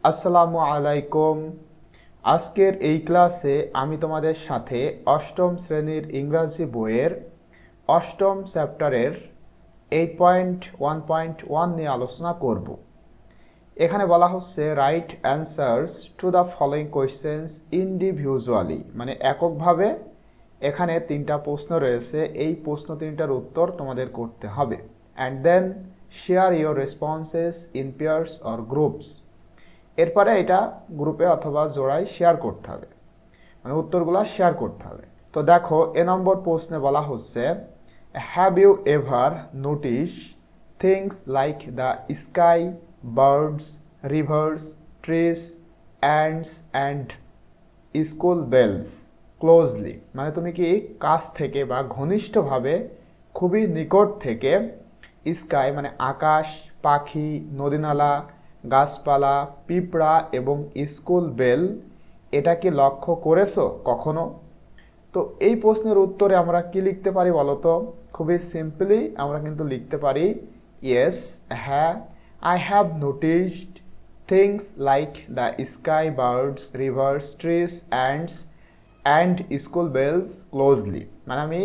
আসসালামু আলাইকুম। আজকের এই ক্লাসে আমি তোমাদের সাথে অষ্টম শ্রেণীর ইংরাজি বইয়ের অষ্টম চ্যাপ্টারের 8.1.1 নিয়ে আলোচনা করব। এখানে বলা হচ্ছে right answers to the following questions individually, মানে এককভাবে। এখানে তিনটা প্রশ্ন রয়েছে, এই প্রশ্ন তিনটার উত্তর তোমাদের করতে হবে। And then share your responses in pairs or groups. এরপরে এটা গ্রুপে অথবা জোড়ায় শেয়ার করতে হবে, মানে উত্তরগুলো শেয়ার করতে হবে। তো দেখো, এ নম্বর প্রশ্নে বলা হচ্ছে have you ever notice things like the sky, birds, rivers, trees, ants and school bells closely, মানে তুমি কি কাছ থেকে বা ঘনিষ্ঠভাবে, খুবই নিকট থেকে স্কাই মানে আকাশ, পাখি, নদীনালা, গাছপালা, পিঁপড়া এবং স্কুল বেল এটা কি লক্ষ্য করেছো কখনো? তো এই প্রশ্নের উত্তরে আমরা কি লিখতে পারি বলো তো? খুবই সিম্পলি আমরা কিন্তু লিখতে পারি ইয়েস, হ্যাঁ, I have noticed things like the sky, birds, rivers, trees, and school bells closely, মানে আমি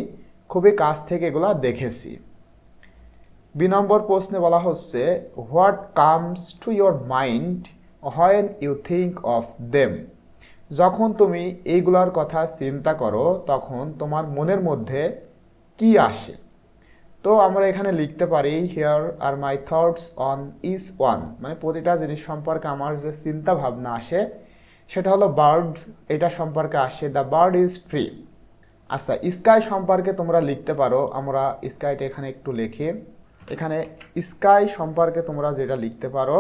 খুবই কাছ থেকে এগুলো দেখেছি। বি নম্বর প্রশ্নে বলা হচ্ছে what comes to your mind when you think of them, যখন তুমি এইগুলার কথা চিন্তা করো তখন তোমার মনের মধ্যে কি আসে? তো আমরা এখানে লিখতে পারি here are my thoughts on each one, মানে প্রতিটা জিনিস সম্পর্কে আমার যে চিন্তা ভাবনা আসে সেটা হলো বার্ডস, এটা সম্পর্কে আসে দ্য বার্ড ইজ ফ্রি। আচ্ছা, স্কাই সম্পর্কে তোমরা লিখতে পারো, আমরা স্কাইটা এখানে একটু লিখি। এখানে স্কাই সম্পর্কে তোমরা যেটা লিখতে পারো,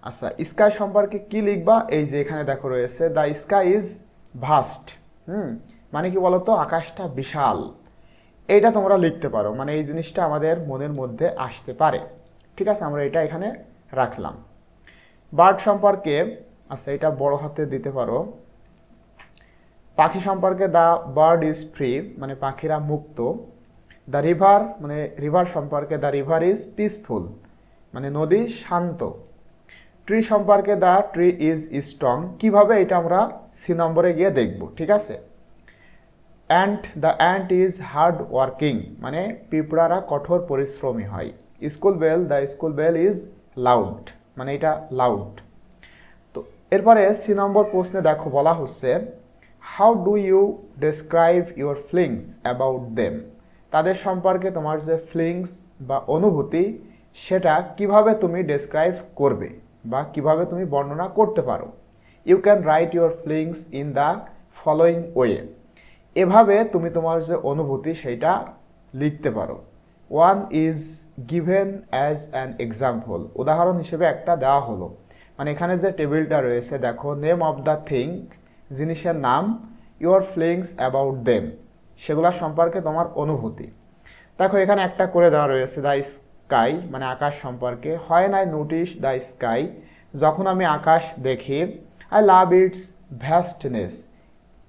আচ্ছা স্কাই সম্পর্কে কি লিখবা? এই যে এখানে দেখো রয়েছে দ্য স্কাই ইজ ভাস্ট। মানে কি বলতো, আকাশটা বিশাল, এইটা তোমরা লিখতে পারো, মানে এই জিনিসটা আমাদের মনের মধ্যে আসতে পারে। ঠিক আছে, আমরা এটা এখানে রাখলাম। বার্ড সম্পর্কে, আচ্ছা এটা বড় হাতে দিতে পারো। পাখি সম্পর্কে দ্য বার্ড ইজ ফ্রি, মানে পাখিরা মুক্ত। দ্য রিভার, মানে রিভার সম্পর্কে দ্য রিভার ইজ পিসফুল, মানে নদী শান্ত। ট্রি সম্পর্কে দ্য ট্রি ইজ স্ট্রং, কীভাবে এটা আমরা সি নম্বরে গিয়ে দেখব। ঠিক আছে। Ant the ant is hard working, মানে পিঁপড়ারা কঠোর পরিশ্রমী হয়। School bell, the school bell is loud, মানে এটা লাউড। তো এরপরে সি নম্বর প্রশ্নে দেখো বলা হচ্ছে how do you describe your feelings about them, তাদের সম্পর্কে তোমার যে ফিলিংস বা অনুভূতি সেটা কিভাবে তুমি ডেসক্রাইব করবে বা কিভাবে তুমি বর্ণনা করতে পারো। You can write your feelings in the following way, এভাবে তুমি তোমার যে অনুভূতি সেইটা লিখতে পারো। One is given as an example, উদাহরণ হিসেবে একটা দেওয়া হলো, মানে এখানে যে টেবিলটা রয়েছে দেখো, নেম অফ দ্য থিং, জিনিসের নাম, ইউর ফিলিংস অ্যাবাউট দেম, সেগুলো সম্পর্কে তোমার অনুভূতি। দেখো এখানে একটা করে দেওয়া রয়েছে দ্য স্কাই, মানে আকাশ সম্পর্কে। When I notice the sky, যখন আমি আকাশ দেখি। আই লাভ ইটস ভ্যাস্টনেস,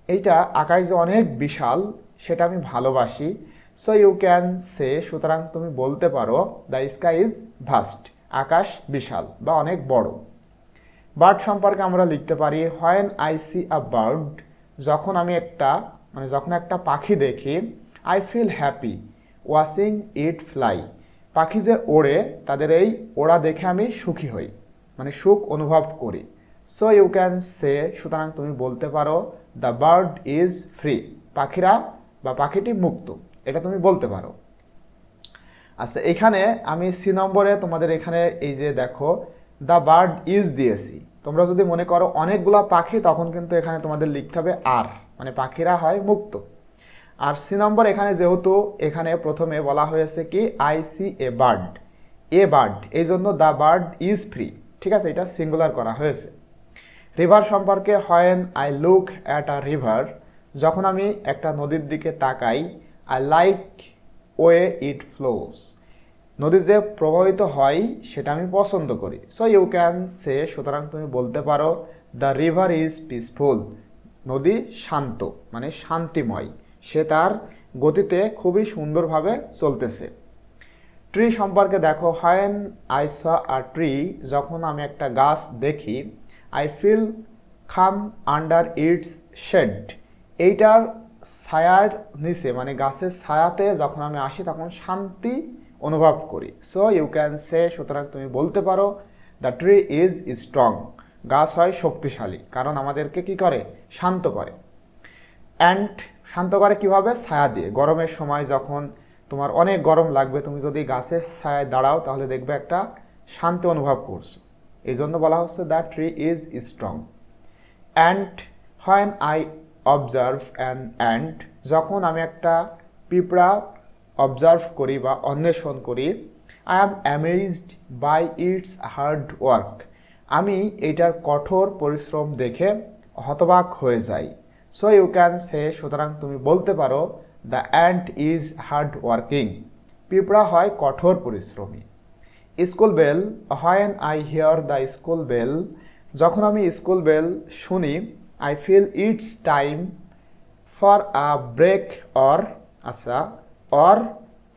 এইটা আকাশ যে অনেক বিশাল সেটা আমি ভালোবাসি। সো ইউ ক্যান সে, সুতরাং তুমি বলতে পারো দ্য স্কাই ইজ ভাস্ট, আকাশ বিশাল বা অনেক বড়। বার্ড সম্পর্কে আমরা লিখতে পারি when I see a bird, যখন আমি একটা, মানে যখন একটা পাখি দেখি। I feel happy watching it fly, পাখি যে ওড়ে তাদের এই ওড়া দেখে আমি সুখী হই, মানে সুখ অনুভব করি। সো ইউ ক্যান সে, সুতরাং তুমি বলতে পারো দ্য বার্ড ইজ ফ্রি, পাখিরা বা পাখিটি মুক্ত, এটা তুমি বলতে পারো। আচ্ছা এখানে আমি সি নম্বরে তোমাদের এখানে এই যে দেখো দ্য বার্ড ইজ দিয়েছি, তোমরা যদি মনে করো অনেকগুলো পাখি তখন কিন্তু এখানে তোমাদের লিখতে হবে আর, মানে পাখিরা হয় মুক্ত। আর সি নম্বর এখানে যেহেতু এখানে প্রথমে বলা হয়েছে কি আই সি এ বার্ড, এই জন্য দ্য বার্ড ইজ ফ্রি। ঠিক আছে, এটা সিঙ্গুলার করা হয়েছে। রিভার সম্পর্কে when I look at a river, যখন আমি একটা নদীর দিকে তাকাই। I like way it flows, নদী যে প্রবাহিত হয় সেটা আমি পছন্দ করি। সো ইউ ক্যান সে, সুতরাং তুমি বলতে পারো দ্য রিভার ইজ পিসফুল, নদী শান্ত মানে শান্তিময়, সে তার গতিতে খুবই সুন্দরভাবে চলতেছে। ট্রি সম্পর্কে দেখো, when I saw a tree, যখন আমি একটা গাছ দেখি, আই ফিল খাম আন্ডার ইটস শেড, এইটার ছায়ার নিচে মানে গাছের ছায়াতে যখন আমি আসি তখন শান্তি অনুভব করি। সো ইউ ক্যান সে, সুতরাং তুমি বলতে পারো দ্য ট্রি ইজ স্ট্রং, গাছ হয় শক্তিশালী, কারণ আমাদেরকে কি করে, শান্ত করে। অ্যান্ড শান্ত করে কিভাবে, ছায়া দিয়ে। গরমের সময় যখন তোমার অনেক গরম লাগবে, তুমি যদি গাছের ছায়ায় দাঁড়াও তাহলে দেখবে একটা শান্তি অনুভব করছো, এই জন্য বলা হচ্ছে the tree is strong. And when I observe an ant, যখন আমি একটা পিঁপড়া অবজার্ভ করি বা অন্বেষণ করি, I am amazed by its hard work, আমি এইটার কঠোর পরিশ্রম দেখে হতবাক হয়ে যাই। সো ইউ ক্যান সে, সুতরাং তুমি বলতে পারো the ant is hard working, পিঁপড়া হয় কঠোর পরিশ্রমী। School bell, when I hear the school bell, যখন আমি স্কুল বেল শুনি, I feel it's time for a break or or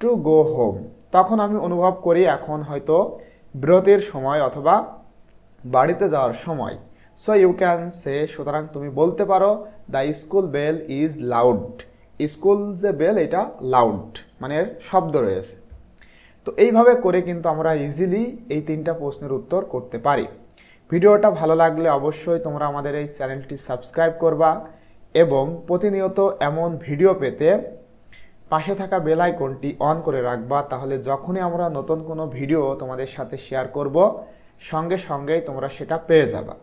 to go home, তখন আমি অনুভব করি এখন হয়তো বিরতির সময় অথবা বাড়িতে যাওয়ার সময়। সো ইউ ক্যান সে, সুতরাং তুমি বলতে পারো the school bell is loud, school যে বেল এটা লাউড মানে এর শব্দ রয়েছে। তো এইভাবে করে কিন্তু আমরা ইজিলি এই 3টা প্রশ্নের উত্তর করতে পারি। ভিডিওটা ভালো লাগলে অবশ্যই তোমরা আমাদের এই চ্যানেলটি সাবস্ক্রাইব করবা এবং প্রতিনিয়ত এমন ভিডিও পেতে পাশে থাকা বেল আইকনটি অন করে রাখবা, তাহলে যখনই আমরা নতুন কোনো ভিডিও তোমাদের সাথে শেয়ার করব সঙ্গে সঙ্গেই তোমরা সেটা পেয়ে যাবা।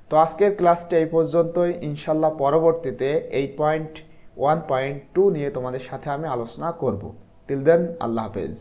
তো আজকের ক্লাসটি এই পর্যন্তই, ইনশাল্লাহ পরবর্তীতে 8.1.2 নিয়ে তোমাদের সাথে আমি আলোচনা করব। টিল দেন, আল্লাহ হাফেজ।